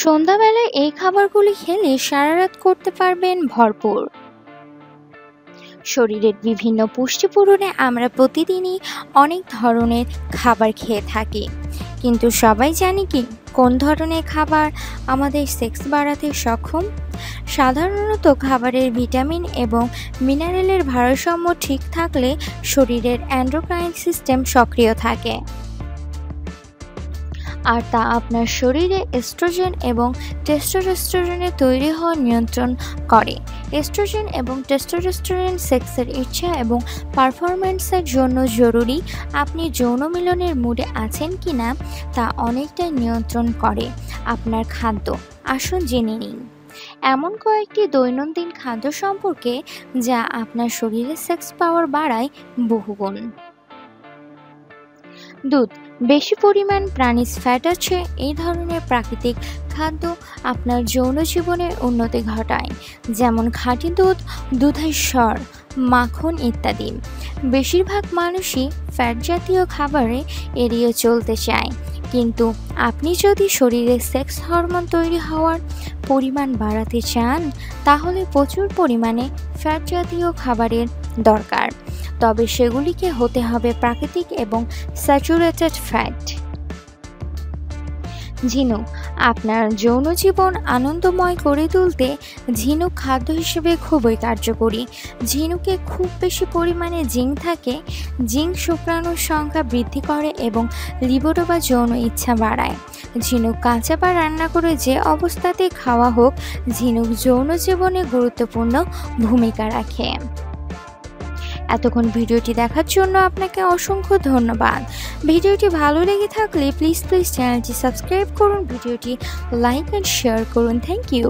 সন্ধ্যাবেলায় এই খাবারগুলি খেলে সারা রাত করতে পারবেন ভরপুর। শরীরের বিভিন্ন পুষ্টি পূরণে আমরা প্রতিদিনই অনেক ধরনের খাবার খেয়ে থাকি, কিন্তু সবাই জানি কি কোন ধরনের খাবার আমাদের সেক্স বাড়াতে সক্ষম? সাধারণত খাবারের ভিটামিন এবং মিনারেলের ভারসাম্য ঠিক থাকলে শরীরের এন্ডোক্রাইন সিস্টেম সক্রিয় থাকে, আর তা আপনার শরীরে এস্ট্রোজেন এবং টেস্টোস্টেরনের তৈরি হওয়া নিয়ন্ত্রণ করে। এস্ট্রোজেন এবং টেস্টোস্টেরন সেক্সের ইচ্ছা এবং পারফরম্যান্সের জন্য জরুরি। আপনি যৌন মিলনের মুডে আছেন কিনা তা অনেকটাই নিয়ন্ত্রণ করে আপনার খাদ্য। আসুন জেনে নিন এমন কয়েকটি দৈনন্দিন খাদ্য সম্পর্কে যা আপনার শরীরে সেক্স পাওয়ার বাড়ায় বহুগুণ। দুধ। বেশি পরিমাণ প্রাণীজ ফ্যাট আছে এই ধরনের প্রাকৃতিক খাদ্য আপনার যৌন জীবনের উন্নতি ঘটায়, যেমন খাঁটি দুধ, দুধের স্বর, মাখন ইত্যাদি। বেশিরভাগ মানুষই ফ্যাট জাতীয় খাবারে এড়িয়ে চলতে চায়, কিন্তু আপনি যদি শরীরে সেক্স হরমোন তৈরি হওয়ার পরিমাণ বাড়াতে চান তাহলে প্রচুর পরিমাণে ফ্যাট জাতীয় খাবারের দরকার, তবে সেগুলিকে হতে হবে প্রাকৃতিক এবং স্যাচুরেটেড ফ্যাট। ঝিনুক। আপনার যৌন জীবন আনন্দময় করে তুলতে ঝিনুক খাদ্য হিসেবে খুবই কার্যকরী। ঝিনুকে খুব বেশি পরিমাণে জিঙ্ক থাকে। জিঙ্ক শুক্রাণুর সংখ্যা বৃদ্ধি করে এবং লিবিডো বা যৌন ইচ্ছা বাড়ায়। ঝিনুক কাঁচা বা রান্না করে যে অবস্থাতেই খাওয়া হোক, ঝিনুক যৌন জীবনে গুরুত্বপূর্ণ ভূমিকা রাখে। এতক্ষণ ভিডিওটি দেখার জন্য আপনাকে অসংখ্য ধন্যবাদ। ভিডিওটি ভালো লেগে থাকলে প্লিজ চ্যানেলটি সাবস্ক্রাইব করুন, ভিডিওটি লাইক অ্যান্ড শেয়ার করুন। Thank you.